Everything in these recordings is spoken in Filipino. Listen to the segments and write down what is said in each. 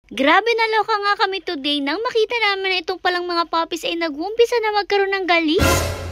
Grabe, naloka nga kami today nang makita namin na itong palang mga puppies ay nag-uumpisa na magkaroon ng galis.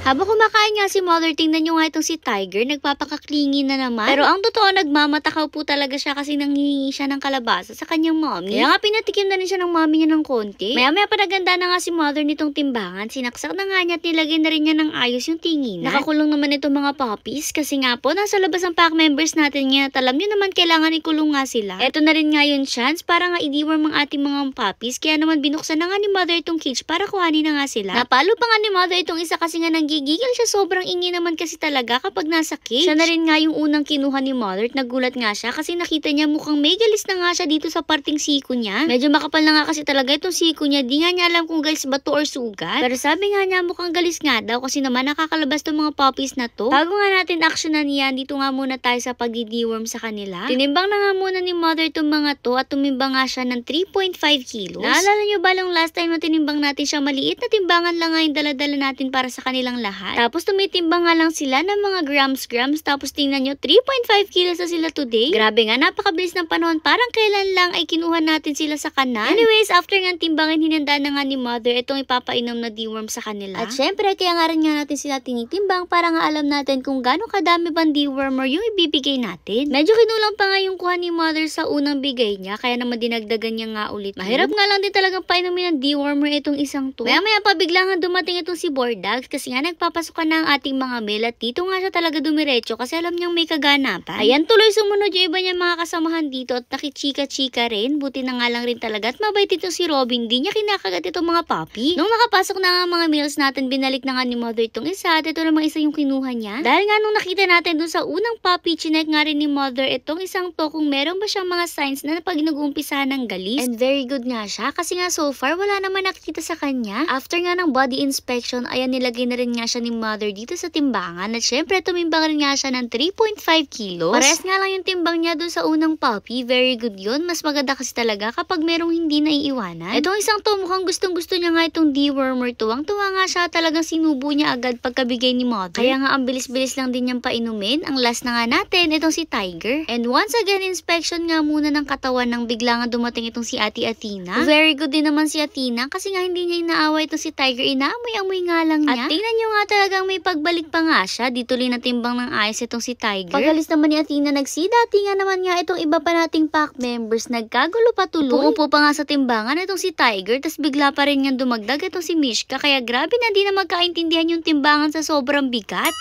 Habang kumakain nga si Mother, tingnan nyo nga itong si Tiger, nagpapakaklingi na naman. Pero ang totoo, nagmamatakaw po talaga siya kasi nanghihingi siya ng kalabasa sa kanyang mommy. Kaya nga pinatikim na rin siya ng mommy niya ng konti. Maya-maya pa naganda na nga si Mother nitong timbangan. Sinaksak na nga niya at nilagay na rin niya ng ayos yung tinginan. Nakakulong naman itong mga puppies kasi nga po, nasa labas ang pack members natin nga. Alam nyo naman, kailangan ikulong nga sila. Eto na rin nga yung chance para nga i-deworm ang ating mga puppies. Kaya naman binuksan na nga ni Mother itong cage para kuhanin na nga sila. Napalo pa nga ni Mother itong isa kasi nga gigigil siya, sobrang ingi naman kasi talaga kapag nasa cage. Siya na rin nga yung unang kinuha ni Mother at nagulat nga siya kasi nakita niya mukhang may galis na nga siya dito sa parting siko niya. Medyo makapal na nga kasi talaga itong siko niya, di nga niya alam kung galis ba to or sugat. Pero sabi nga niya mukhang galis nga daw kasi naman nakakalabas tong mga puppies na to. Bago nga natin actionan yan, dito nga muna tayo sa pag-deworm sa kanila. Tinimbang na nga muna ni Mother itong mga to at tumimbang nga siya ng 3.5 kilos. Naalala nyo ba lang last time na tinimbang natin siya, maliit na timbangan lang nga yung dala-dala natin para sa kanilang lahat. Tapos tumitimbang nga lang sila ng mga grams. Tapos tingnan nyo, 3.5 kilos na sila today. Grabe nga, napakabilis ng panahon. Parang kailan lang ay kinuha natin sila sa kanan. Anyways, after nga timbangin, hinanda na nga ni Mother itong ipapainom na deworm sa kanila. At syempre, kaya nga rin nga natin sila tinitimbang para nga alam natin kung gaano kadami bang dewormer yung ibibigay natin. Medyo kinulang pa nga yung kuha ni Mother sa unang bigay niya, kaya naman dinagdagan niya nga ulit. Mahirap nga lang din talagang painumin ng dewormer itong isang to. Maya-maya pa bigla nga dumating itong si Bordags kasi nga nagpapasok ka na ang ating mga male at dito nga siya talaga dumiretso kasi alam niyang may kaganapan. Ayan, tuloy sumunod yung iba niya mga kasamahan dito at nakichika-chika rin. Buti na nga lang rin talaga at mabait itong si Robin. Di niya kinakagat itong mga puppy. Nung nakapasok na nga mga males natin, binalik na nga ni Mother itong isa at ito namang isa yung kinuha niya. Dahil nga nung nakita natin dun sa unang puppy, chinek nga rin ni Mother itong isang to kung meron ba siyang mga signs na pag nag-uumpisahan ng galis. And very good nga siya kasi nga so far wala naman nakikita sa kanya. After nga ng body inspection, ayan, nilagay na rin nga siya ni Mother dito sa timbangan at syempre tumimbang rin nga siya ng 3.5 kilos. Pares nga lang yung timbang niya dun sa unang puppy. Very good yun. Mas maganda kasi talaga kapag merong hindi naiiwanan. Itong isang to mukhang gustong-gusto niya nga itong dewormer. Tuwang-tuwa nga siya, talagang sinubo niya agad pagkabigay ni Mother. Kaya nga ang bilis-bilis lang din niyang painumin. Ang last na nga natin, itong si Tiger. And once again, inspection nga muna ng katawan nang bigla nga dumating itong si Ate Athena. Very good din naman si Athena kasi nga hindi niya inaaway itong si Tiger. Inaamoy-amoy nga lang niya. At tingnan niyo nga talagang may pagbalik pa nga siya. Dito rin natimbang ng ayos itong si Tiger. Pagalis naman ni Athena nagsidati nga naman nga itong iba pa nating pack members. Nagkagulo pa tuloy. Pumupo pa nga sa timbangan itong si Tiger. Tas bigla pa rin nga dumagdag itong si Mishka. Kaya grabe na di na magkaintindihan yung timbangan sa sobrang bigat.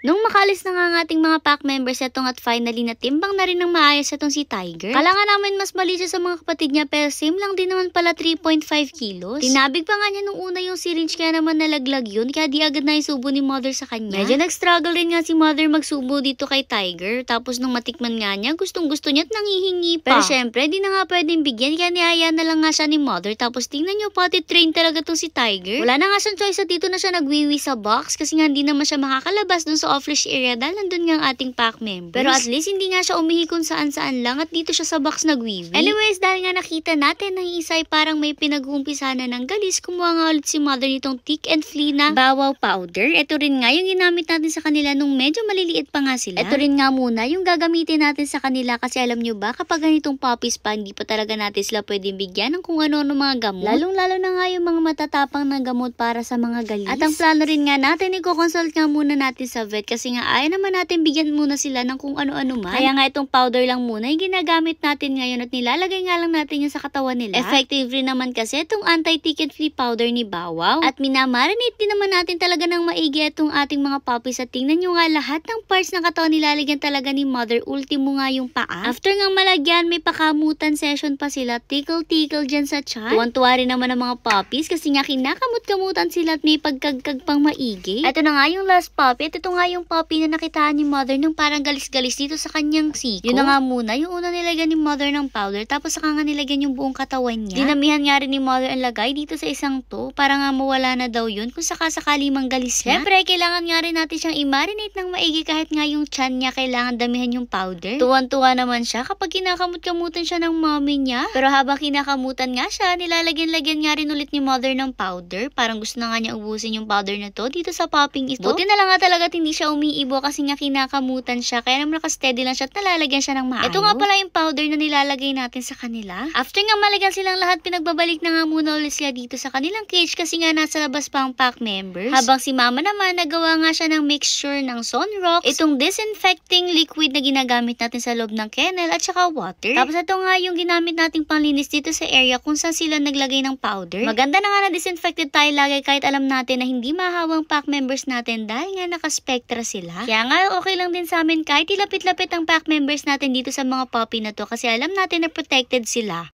Nung makalis na nga ang ating mga pack members itong at finally natimbang na rin ng maayos itong si Tiger. Kala nga namin mas mali siya sa mga kapatid niya pero same lang din naman pala 3.5 kilos. Tinabig pa nga niya nung una yung syringe kaya naman nalaglag yun kaya di agad na isubo ni Mother sa kanya. Medyo nag-struggle rin nga si Mother magsubo dito kay Tiger. Tapos nung matikman nga niya, gustong-gusto niya at nangihingi pa. Pero syempre di na nga pwedeng bigyan kaya niyaya na lang nga siya ni Mother. Tapos tingnan niyo pati train talaga tong si Tiger. Wala na nga siyang choice at dito na siya nagwiwi sa box kasi nga hindi naman siya makakalabas dun sa off-leash area dahil nandun nga ang ating pack members. Pero at least hindi nga siya umihi kung saan-saan lang at dito siya sa box nagwiwi. Anyways, dahil nga nakita natin na yung isa ay parang may pinag-uumpisa na ng galis, kumuha nga ulit si Mother nitong Tick and Flea na bawaw powder. Ito rin nga yung ginamit natin sa kanila nung medyo maliliit pa nga sila. Ito rin nga muna yung gagamitin natin sa kanila kasi alam nyo ba kapag ganitong puppies pa, hindi pa talaga natin sila pwedeng bigyan ng kung ano-ano mga gamot. Lalong-lalo na nga yung mga matatapang na gamot para sa mga galis. At ang plano rin nga natin, i-consult nga muna natin sa vet kasi nga ayaw naman natin bigyan muna sila ng kung ano-ano man. Kaya nga itong powder lang muna yung ginagamit natin ngayon at nilalagay nga lang natin yun sa katawan nila. Effective rin naman kasi itong anti-tick and flea powder ni Bawaw. At minamarinate din naman natin talaga ng maigi itong ating mga puppies at tingnan nyo nga lahat ng parts ng katawan nilalagyan talaga ni Mother. Ultimo nga yung paa. After nga malagyan, may pakamutan session pa sila. Tickle-tickle dyan sa chan. Tuwan-tuwa rin naman ang mga puppies kasi nga kinakamot-kamutan sila at may pagkagkag pang maigi. Ito na nga yung last puppy at ito nga yung puppy na nakitaan ni Mother nung parang galis-galis dito sa kanyang siko. Yun na nga muna, yung una nilagyan ni Mother ng powder tapos saka nga nilagyan yung buong katawan niya. Dinamihan nga rin ni Mother ang lagay dito sa isang to para nga mawala na daw yun kung sakasakali mang galis na. Siyempre, kailangan nga rin natin siyang i-marinate ng maigi kahit nga yung chan niya kailangan damihan yung powder. Tuwan-tuwa naman siya kapag kinakamut-kamutan siya ng mommy niya. Pero habang kinakamutan nga siya, nilalagyan-lagyan nga rin ulit ni Mother ng powder. Parang gusto na nga niya ubusin yung powder na to dito sa popping ito. Buti na lang nga talaga hindi siya umiibo kasi nga kinakamutan siya. Kaya naman nakasteady lang siya at nalalagyan siya ng maayos. Ito nga pala yung powder na nilalagay natin sa kanila. After nga malagyan silang lahat, pinagbabalik na nga muna ulit sila dito sa kanilang cage kasi nga nasa labas pa ang pack members. Habang si mama naman, nagawa nga siya ng mixture ng Sunrocks, itong disinfecting liquid na ginagamit natin sa loob ng kennel at saka water. Tapos ito nga yung ginamit nating panglinis dito sa area kung saan sila naglagay ng powder. Maganda na nga na disinfected tayo lagi kahit alam natin na hindi mahawang pack members natin dahil nga naka-spectra sila. Kaya nga okay lang din sa amin kahit ilapit-lapit ang pack members natin dito sa mga puppy na to kasi alam natin na protected sila.